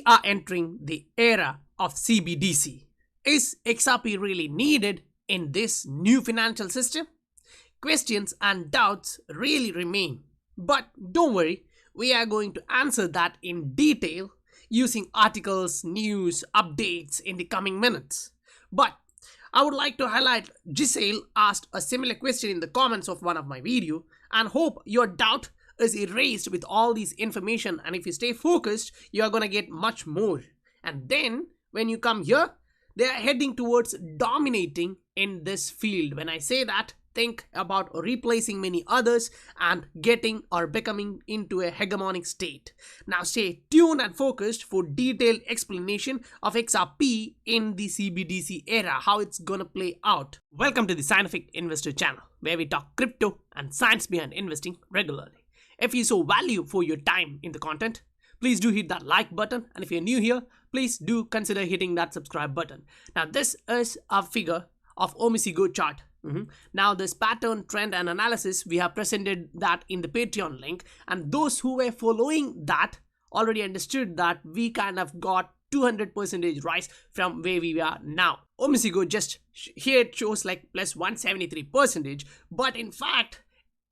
We are entering the era of CBDC. Is XRP really needed in this new financial system? Questions and doubts really remain. But don't worry, we are going to answer that in detail using articles, news, updates in the coming minutes. But I would like to highlight Giselle asked a similar question in the comments of one of my videos and hope your doubt is erased with all these information, and if you stay focused you are gonna get much more. And then when you come here, they are heading towards dominating in this field. When I say that, think about replacing many others and getting or becoming into a hegemonic state. Now stay tuned and focused for detailed explanation of XRP in the CBDC era, how it's gonna play out. Welcome to the Scientific Investor channel, where we talk crypto and science behind investing regularly. If you saw value for your time in the content, please do hit that like button, and if you're new here, please do consider hitting that subscribe button. Now this is a figure of Omisigo chart. Now this pattern, trend and analysis, we have presented that in the Patreon link, and those who were following that already understood that we kind of got 200% rise from where we are now. Omisigo just here it shows like plus 173%, but in fact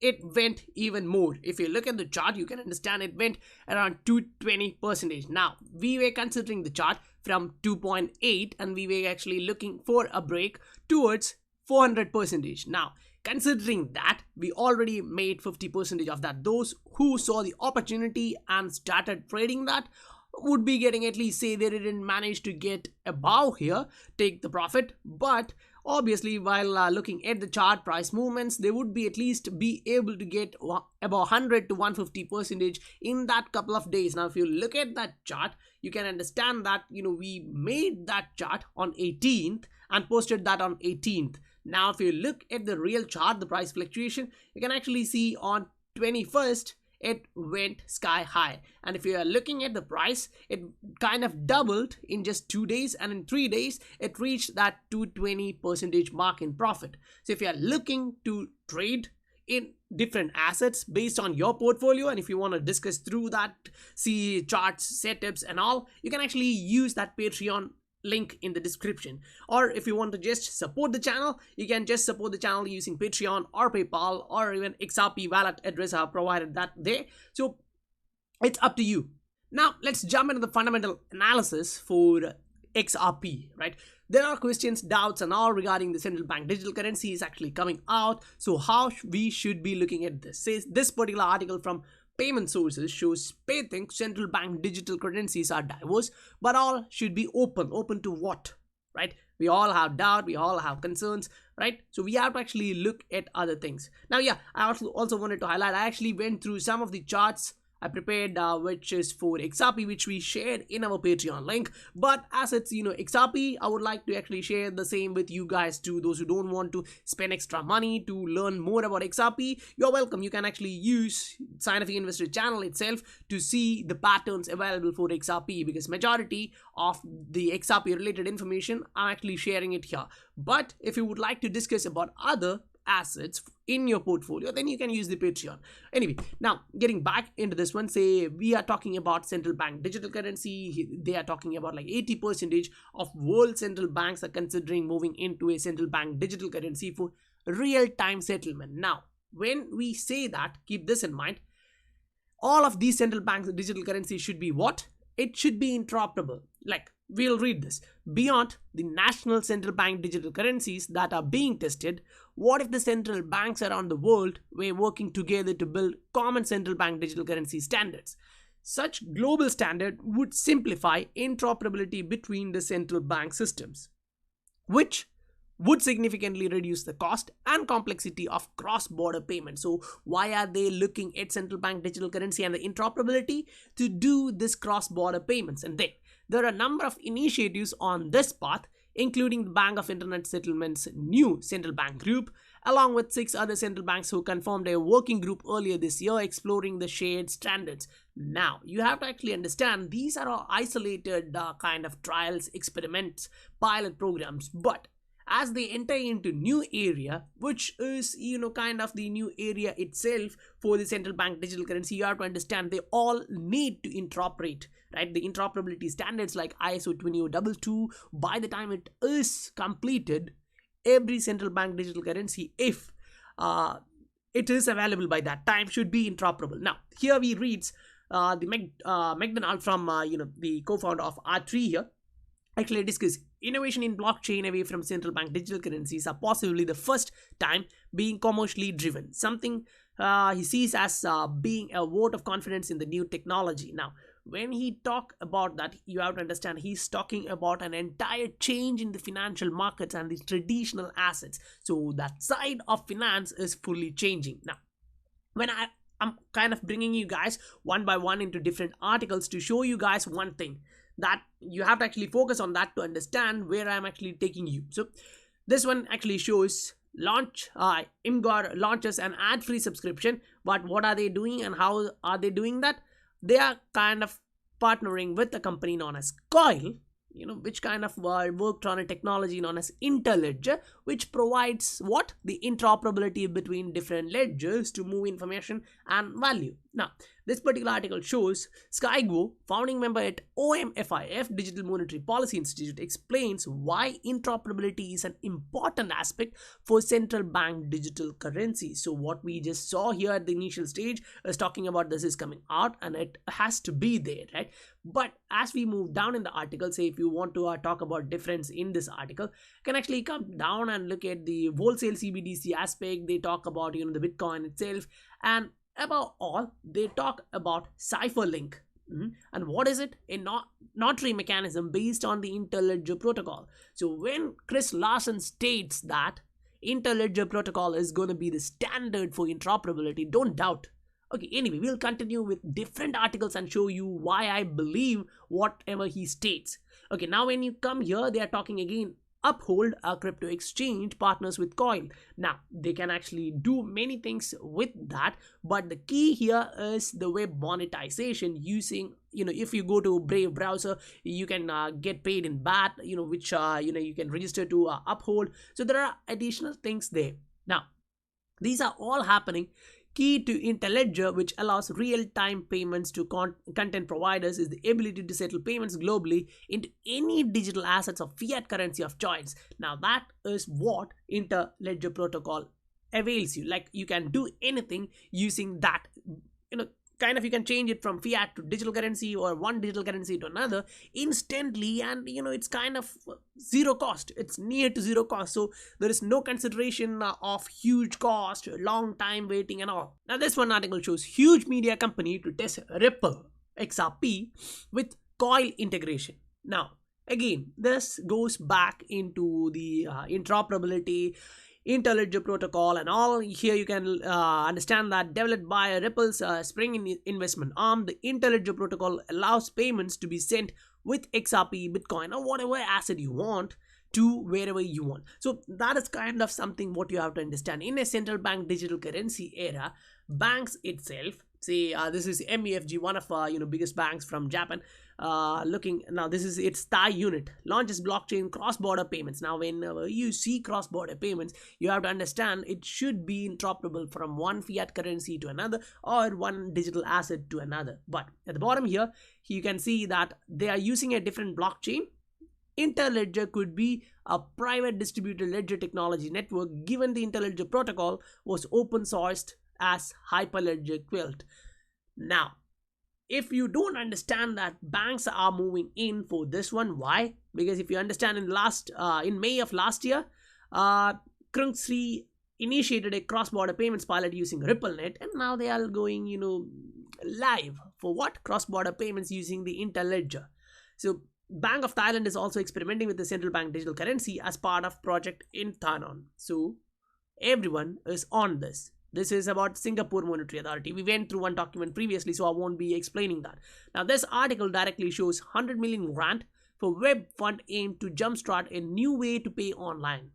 it went even more. If you look at the chart, you can understand it went around 220%. Now we were considering the chart from 2.8 and we were actually looking for a break towards 400%. Now considering that, we already made 50% of that. Those who saw the opportunity and started trading that would be getting, at least say they didn't manage to get above here, take the profit, but obviously while looking at the chart price movements, they would be at least be able to get about 100 to 150% in that couple of days. Now if you look at that chart, you can understand that we made that chart on 18th and posted that on 18th. Now if you look at the real chart, the price fluctuation, you can actually see on 21st it went sky high, and if you are looking at the price, it kind of doubled in just 2 days, and in 3 days it reached that 220% mark in profit. So if you are looking to trade in different assets based on your portfolio, and if you want to discuss through that, see charts, setups and all, you can actually use that Patreon link in the description. Or if you want to just support the channel, you can just support the channel using Patreon or PayPal or even XRP wallet address. I have provided that there, so it's up to you. Now let's jump into the fundamental analysis for XRP, right? There are questions, doubts and all regarding the central bank digital currency is actually coming out. So how we should be looking at this? Says this particular article from Payment Sources shows Pay thinks central bank digital currencies are diverse, but all should be open. Open to what, right? We all have doubt, we all have concerns, right? So we have to actually look at other things. Now, yeah, I also wanted to highlight, I actually went through some of the charts I prepared, which is for XRP, which we shared in our Patreon link. But as it's XRP, I would like to actually share the same with you guys too. Those who don't want to spend extra money to learn more about XRP, you're welcome. You can actually use Scientific Investor channel itself to see the patterns available for XRP, because majority of the XRP related information I'm actually sharing it here. But if you would like to discuss about other assets in your portfolio, then you can use the Patreon. Anyway, now getting back into this one, say we are talking about central bank digital currency. They are talking about like 80% of world central banks are considering moving into a central bank digital currency for real-time settlement. Now when we say that, keep this in mind, all of these central banks digital currency should be what? It should be interoperable. Like, we'll read this. Beyond the national central bank digital currencies that are being tested, what if the central banks around the world were working together to build common central bank digital currency standards? Such global standard would simplify interoperability between the central bank systems, which would significantly reduce the cost and complexity of cross-border payments. So why are they looking at central bank digital currency and the interoperability? To do this cross-border payments. And there are a number of initiatives on this path, including the Bank of Internet Settlements' new central bank group, along with 6 other central banks who confirmed a working group earlier this year exploring the shared standards. Now, you have to actually understand these are all isolated kind of trials, experiments, pilot programs, but as they enter into new area, which is kind of the new area itself for the central bank digital currency, you have to understand they all need to interoperate, right? The interoperability standards like ISO 20022, by the time it is completed, every central bank digital currency, if it is available by that time, should be interoperable. Now, here we reads McDonald from the co-founder of R3 here actually discuss innovation in blockchain away from central bank digital currencies are possibly the first time being commercially driven, something he sees as being a vote of confidence in the new technology. Now, when he talk about that, you have to understand he's talking about an entire change in the financial markets and the traditional assets. So that side of finance is fully changing. Now, when I'm kind of bringing you guys one by one into different articles to show you guys one thing, that you have to actually focus on that to understand where I'm actually taking you. So this one actually shows Imgur launches an ad-free subscription. But what are they doing and how are they doing that? They are kind of partnering with a company known as Coil, which kind of worked on a technology known as Interledger, which provides what? The interoperability between different ledgers to move information and value. Now, this particular article shows Skygo, founding member at OMFIF, Digital Monetary Policy Institute, explains why interoperability is an important aspect for central bank digital currency. So what we just saw here at the initial stage is talking about this is coming out and it has to be there, right? But as we move down in the article, say if you want to talk about difference in this article, you can actually come down and look at the wholesale CBDC aspect. They talk about the Bitcoin itself, and above all, they talk about Cypherlink. And what is it? A notary mechanism based on the Interledger protocol. So when Chris Larsen states that Interledger protocol is going to be the standard for interoperability, don't doubt. Okay, anyway, we'll continue with different articles and show you why I believe whatever he states. Okay, now when you come here, they are talking again, uphold a crypto exchange partners with Coin. Now, they can actually do many things with that, but the key here is the web monetization using, if you go to Brave browser, you can get paid in BAT, which, you can register to uphold. So there are additional things there. Now, these are all happening. Key to Interledger, which allows real-time payments to content providers, is the ability to settle payments globally into any digital assets of fiat currency of choice. Now, that is what Interledger protocol avails you. Like, you can do anything using that. You can change it from fiat to digital currency or one digital currency to another instantly, and it's kind of zero cost. It's near to zero cost, so there is no consideration of huge cost, long time waiting and all. Now, this one article shows huge media company to test Ripple XRP with Coil integration. Now, again, this goes back into the interoperability, Interledger protocol and all. Here you can understand that developed by Ripple's Spring investment arm, the Interledger protocol allows payments to be sent with XRP, Bitcoin or whatever asset you want to wherever you want. So that is kind of something what you have to understand. In a central bank digital currency era, banks itself, say this is MUFG, one of biggest banks from Japan, this is its Thai unit, launches blockchain cross-border payments. Now, whenever you see cross-border payments, you have to understand it should be interoperable from one fiat currency to another or one digital asset to another. But at the bottom here, you can see that they are using a different blockchain. Interledger could be a private distributed ledger technology network, given the Interledger protocol was open sourced as Hyperledger Quilt. Now, if you don't understand that banks are moving in for this one, why? Because if you understand in May of last year, Krungsri initiated a cross-border payments pilot using RippleNet, and now they are going, live for what? Cross-border payments using the Interledger. So Bank of Thailand is also experimenting with the central bank digital currency as part of Project Inthanon. So everyone is on this. This is about Singapore Monetary Authority. We went through one document previously, so I won't be explaining that. Now, this article directly shows 100 million grant for web fund aimed to jumpstart a new way to pay online.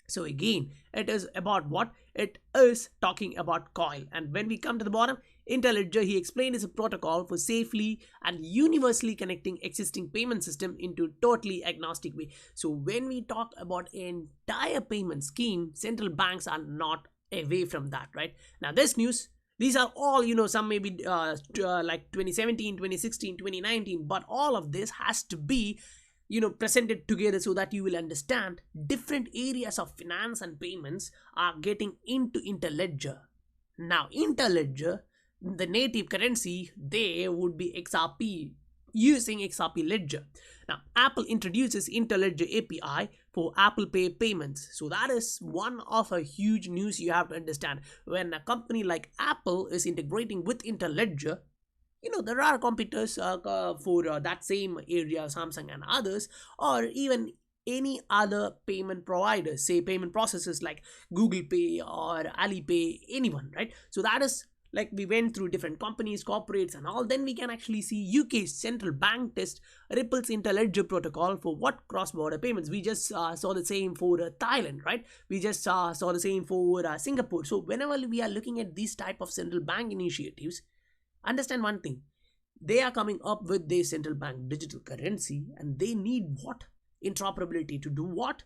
So again, it is about what? It is talking about Coil. And when we come to the bottom, Interledger, he explained, is a protocol for safely and universally connecting existing payment system into totally agnostic way. So when we talk about entire payment scheme, central banks are not away from that, right? Now, this news These are all, some maybe like 2017, 2016, 2019, but all of this has to be, presented together so that you will understand different areas of finance and payments are getting into interledger. Now, interledger, the native currency there would be XRP, using XRP ledger. Now, Apple introduces interledger API for Apple Pay payments. So that is one of a huge news you have to understand. When a company like Apple is integrating with interledger, there are competitors for that same area, Samsung and others, or even any other payment providers, say payment processors like Google Pay or Alipay, anyone, right? So that is like we went through different companies, corporates and all. Then we can actually see UK's central bank test Ripple's interledger protocol for what cross-border payments. We just saw the same for Thailand, right? We just saw the same for Singapore. So whenever we are looking at these type of central bank initiatives, understand one thing: they are coming up with their central bank digital currency, and they need what? Interoperability to do what?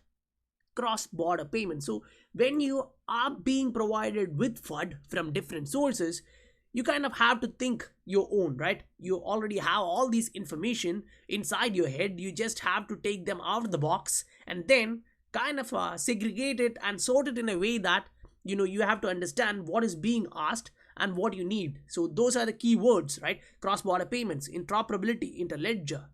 Cross-border payments. So when you are being provided with FUD from different sources, you kind of have to think your own, right? You already have all these information inside your head. You just have to take them out of the box and then kind of segregate it and sort it in a way that you have to understand what is being asked and what you need. So those are the key words, right? Cross-border payments, interoperability, interledger,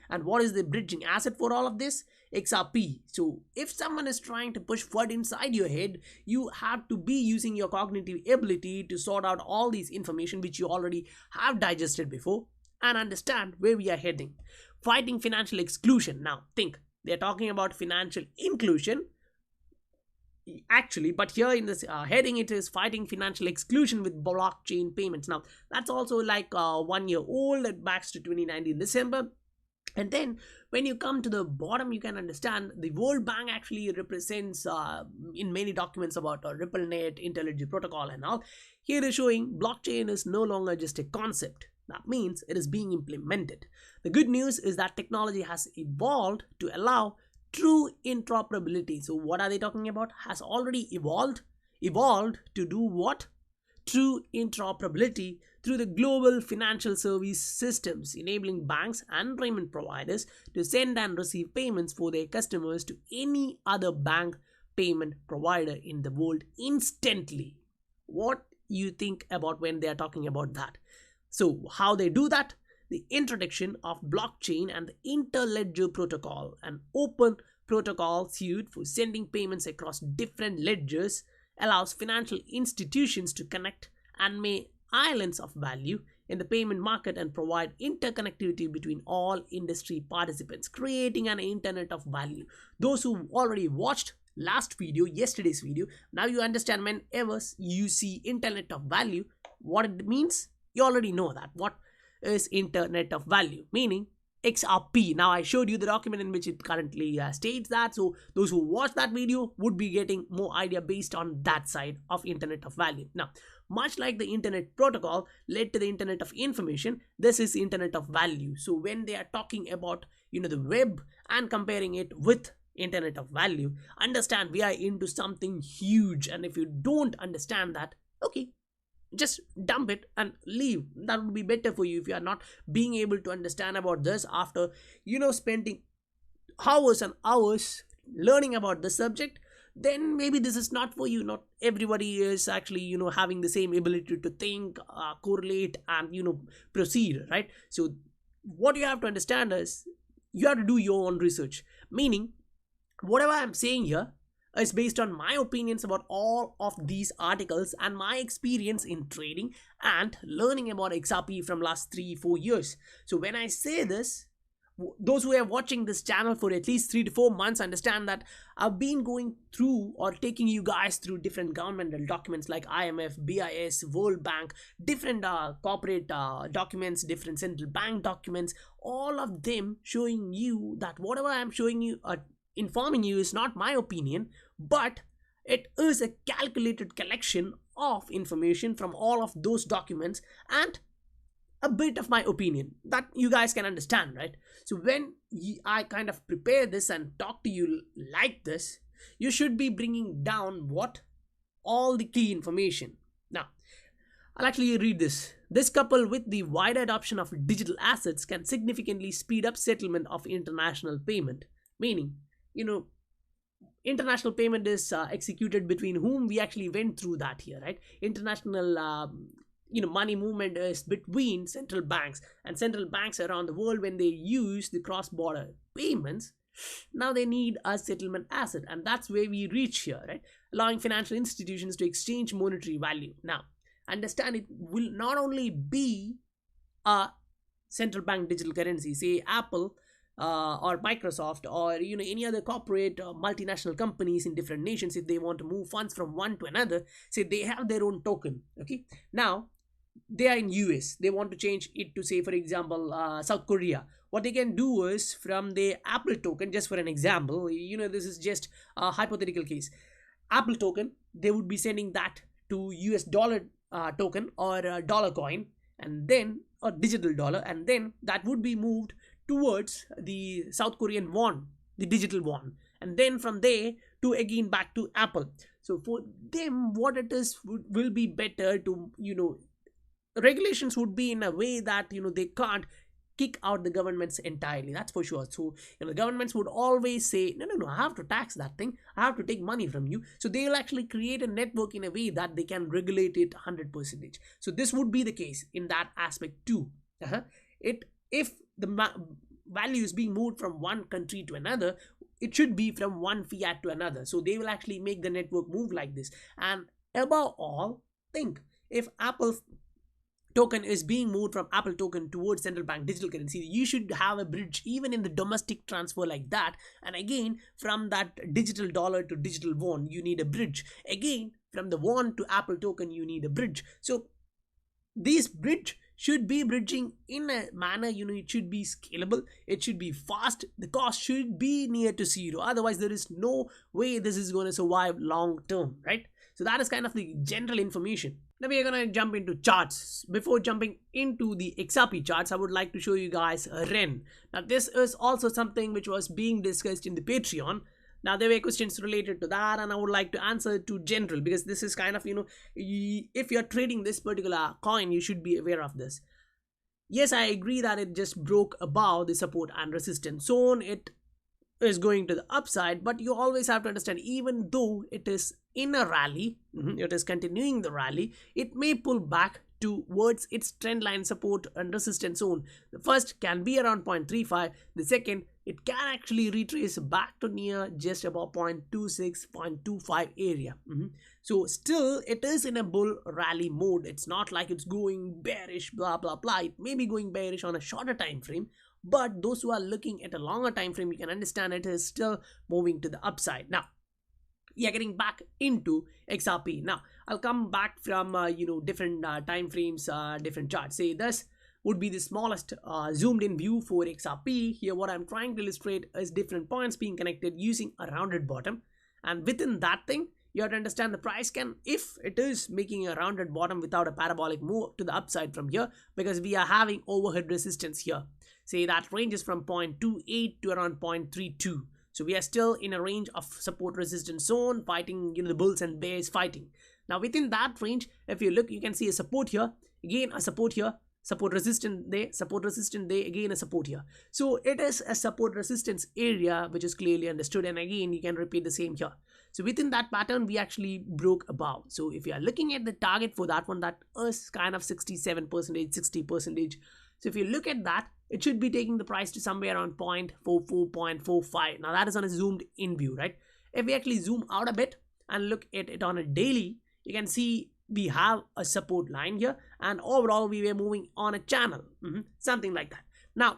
and what is the bridging asset for all of this? XRP. So if someone is trying to push FUD inside your head, you have to be using your cognitive ability to sort out all these information which you already have digested before and understand where we are heading. Fighting financial exclusion. Now think, they're talking about financial inclusion actually, but here in this heading it is fighting financial exclusion with blockchain payments. Now that's also like 1 year old, it backs to 2019 December. And then when you come to the bottom, you can understand the World Bank actually represents in many documents about RippleNet, interledger protocol and all. Here is showing blockchain is no longer just a concept. That means it is being implemented. The good news is that technology has evolved to allow true interoperability. So what are they talking about? Has already evolved to do what? True interoperability through the global financial service systems, enabling banks and payment providers to send and receive payments for their customers to any other bank payment provider in the world instantly. What you think about when they are talking about that? So how they do that? The introduction of blockchain and the interledger protocol, an open protocol suite for sending payments across different ledgers, allows financial institutions to connect and make islands of value in the payment market and provide interconnectivity between all industry participants, creating an internet of value. Those who already watched last video, yesterday's video, now you understand whenever you see internet of value, what it means. You already know that. What is internet of value? Meaning XRP. Now I showed you the document in which it currently states that, so those who watch that video would be getting more idea based on that side of internet of value. Now much like the internet protocol led to the internet of information, this is internet of value. So when they are talking about the web and comparing it with internet of value, understand we are into something huge. And if you don't understand that, okay, just dump it and leave. That would be better for you. If you are not being able to understand about this after spending hours and hours learning about the subject, then maybe this is not for you. Not everybody is actually having the same ability to think, correlate and proceed, right? So what you have to understand is you have to do your own research, meaning whatever I'm saying here is based on my opinions about all of these articles and my experience in trading and learning about XRP from last 3-4 years. So when I say this, those who are watching this channel for at least 3 to 4 months understand that I've been going through or taking you guys through different governmental documents like IMF, BIS, World Bank, different corporate documents, different central bank documents, all of them showing you that whatever I'm showing you, informing you, is not my opinion, but it is a calculated collection of information from all of those documents and a bit of my opinion that you guys can understand, right? So when I kind of prepare this and talk to you like this, you should be bringing down what? All the key information. Now, I'll actually read this. This, coupled with the wider adoption of digital assets, can significantly speed up settlement of international payment. Meaning, international payment is executed between whom we actually went through that here, right? International money movement is between central banks, and central banks around the world, when they use the cross-border payments, now they need a settlement asset, and that's where we reach here, right? Allowing financial institutions to exchange monetary value. Now understand, it will not only be a central bank digital currency, say Apple or Microsoft, or any other corporate multinational companies in different nations. If they want to move funds from one to another, say they have their own token. Okay, now they are in US, they want to change it to, say for example, South Korea. What they can do is, from the Apple token, just for an example, this is just a hypothetical case, Apple token, they would be sending that to US dollar token or a dollar coin, and then a digital dollar, and then that would be moved towards the South Korean won, the digital won, and then from there to again back to Apple. So for them, what it is will be better to, regulations would be in a way that they can't kick out the governments entirely, that's for sure. So the governments would always say, no, I have to tax that thing, I have to take money from you. So they will actually create a network in a way that they can regulate it 100%. So this would be the case in that aspect too. If the value is being moved from one country to another, it should be from one fiat to another. So they will actually make the network move like this. And above all, think, if Apple's token is being moved from Apple token towards central bank digital currency, you should have a bridge even in the domestic transfer like that. And again, from that digital dollar to digital won, you need a bridge. Again, from the won to Apple token, you need a bridge. So this bridge should be bridging in a manner, it should be scalable, it should be fast, the cost should be near to zero. Otherwise, there is no way this is going to survive long term, right? So that is kind of the general information. Now we are going to jump into charts. Before jumping into the XRP charts, I would like to show you guys REN. Now this is also something which was being discussed in the Patreon. Now there were questions related to that, and I would like to answer to general, because this is kind of, if you're trading this particular coin, you should be aware of this. Yes, I agree that it just broke above the support and resistance zone. It is going to the upside, but you always have to understand, even though it is in a rally, it is continuing the rally, it may pull back towards its trend line support and resistance zone. The first can be around 0.35, the second, it can actually retrace back to near just about 0.26, 0.25 area. So still, it is in a bull rally mode. It's not like it's going bearish, blah blah blah. It may be going bearish on a shorter time frame, but those who are looking at a longer time frame, you can understand it is still moving to the upside. Now yeah, getting back into XRP. Now I'll come back from different time frames, different charts. Say this would be the smallest zoomed in view for XRP. Here what I'm trying to illustrate is different points being connected using a rounded bottom, and within that thing you have to understand the price can, if it is making a rounded bottom without a parabolic move to the upside from here, because we are having overhead resistance here. Say that ranges from 0.28 to around 0.32. So we are still in a range of support resistance zone, fighting, the bulls and bears fighting. Now within that range, if you look, you can see a support here, again a support here, support resistance there, again a support here. So it is a support resistance area which is clearly understood, and again you can repeat the same here. So within that pattern, we actually broke above. So if you are looking at the target for that one, that is kind of 67%, 60%. So if you look at that, it should be taking the price to somewhere around 0.44, 0.45. Now that is on a zoomed in view, right? If we actually zoom out a bit and look at it on a daily, you can see we have a support line here, and overall we were moving on a channel, something like that. Now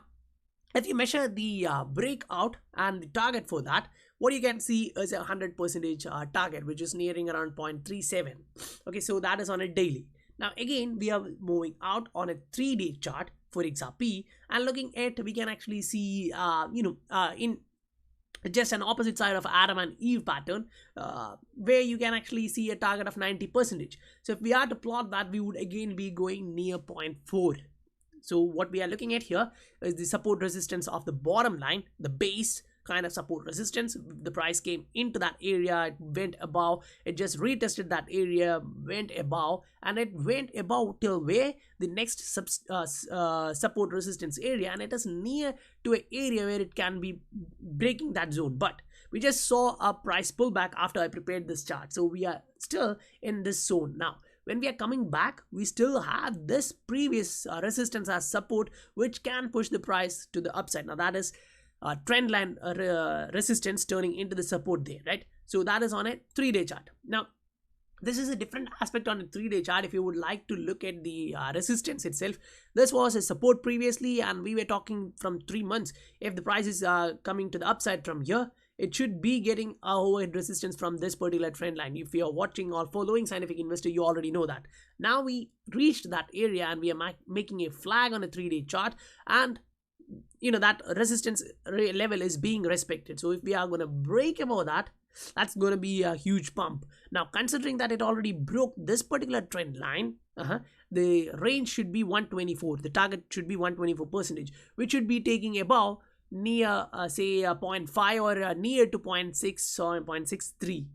if you measure the breakout and the target for that, what you can see is a 100% target, which is nearing around 0.37. Okay, so that is on a daily. Now again, we are moving out on a 3-day chart for XRP, and looking at, we can actually see in just an opposite side of Adam and Eve pattern, where you can actually see a target of 90%. So if we are to plot that, we would again be going near 0.4. So what we are looking at here is the support resistance of the bottom line, the base, kind of support resistance. The price came into that area, it went above, it just retested that area, went above, and it went above till where the next support resistance area, and it is near to an area where it can be breaking that zone. But we just saw a price pullback after I prepared this chart, so we are still in this zone. Now when we are coming back, we still have this previous resistance as support, which can push the price to the upside. Now that is trend line resistance turning into the support there, right? So that is on a 3-day chart. Now this is a different aspect on a 3-day chart. If you would like to look at the resistance itself, this was a support previously, and we were talking from 3 months. If the price is coming to the upside from here, it should be getting a overhead resistance from this particular trend line. If you are watching or following Scientific Investor, you already know that. Now we reached that area, and we are making a flag on a 3-day chart, and that resistance level is being respected. So if we are going to break above that, that's going to be a huge pump. Now considering that it already broke this particular trend line, the range should be 124. The target should be 124%, which should be taking above near say 0.5 or near to 0.6 or 0.63.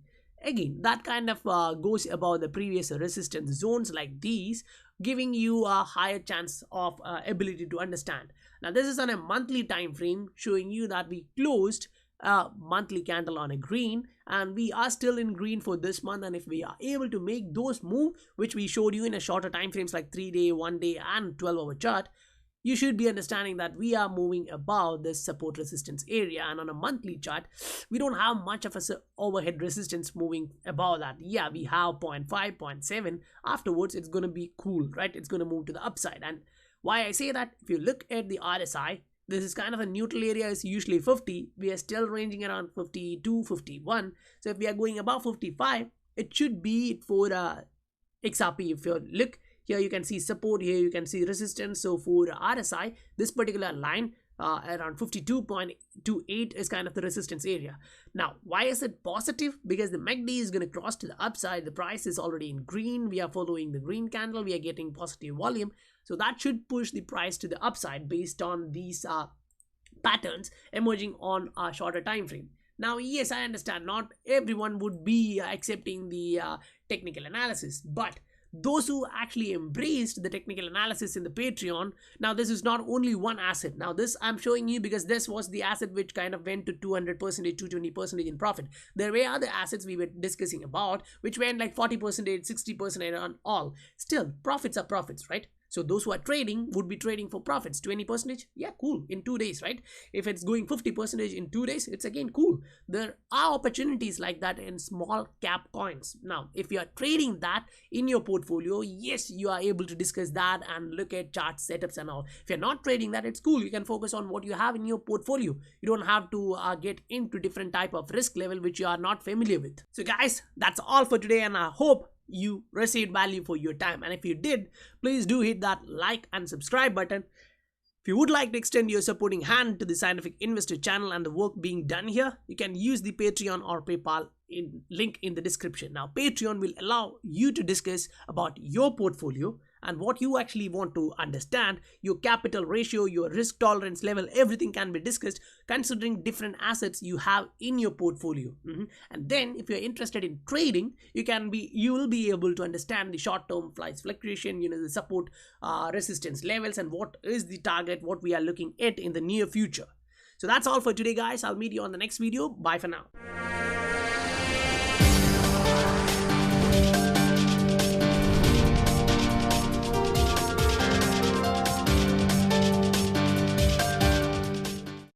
Again, that kind of goes above the previous resistance zones like these, giving you a higher chance of ability to understand. Now this is on a monthly time frame, showing you that we closed a monthly candle on a green, and we are still in green for this month. And if we are able to make those move, which we showed you in a shorter time frames like 3-day, 1-day and 12-hour chart, you should be understanding that we are moving above this support resistance area. And on a monthly chart, we don't have much of a overhead resistance moving above that. Yeah, we have 0.5, 0.7. Afterwards, it's going to be cool, right? It's going to move to the upside. And why I say that, if you look at the RSI, this is kind of a neutral area, is usually 50. We are still ranging around 52, 51. So if we are going above 55, it should be for XRP. If you look here, you can see support, here you can see resistance. So for RSI, this particular line around 52.28 is kind of the resistance area. Now why is it positive? Because the MACD is going to cross to the upside. The price is already in green. We are following the green candle. We are getting positive volume. So that should push the price to the upside based on these patterns emerging on a shorter time frame. Now, yes, I understand not everyone would be accepting the technical analysis, but those who actually embraced the technical analysis in the Patreon, now this is not only one asset. Now this I'm showing you because this was the asset which kind of went to 200%, 220% in profit. There were other assets we were discussing about which went like 40%, 60% on all. Still, profits are profits, right? So those who are trading would be trading for profits. 20%, yeah, cool, in 2 days, right? If it's going 50% in 2 days, it's again cool. There are opportunities like that in small cap coins. Now, if you are trading that in your portfolio, yes, you are able to discuss that and look at chart setups and all. If you're not trading that, it's cool. You can focus on what you have in your portfolio. You don't have to get into different type of risk level which you are not familiar with. So guys, that's all for today, and I hope you received value for your time. And if you did, please do hit that like and subscribe button. If you would like to extend your supporting hand to the Scientific Investor channel and the work being done here, you can use the Patreon or PayPal link in the description. Now Patreon will allow you to discuss about your portfolio and what you actually want to understand, your capital ratio, your risk tolerance level. Everything can be discussed considering different assets you have in your portfolio. And then if you're interested in trading, you will be able to understand the short-term price fluctuation, the support resistance levels, and what is the target, what we are looking at in the near future. So that's all for today, guys. I'll meet you on the next video. Bye for now.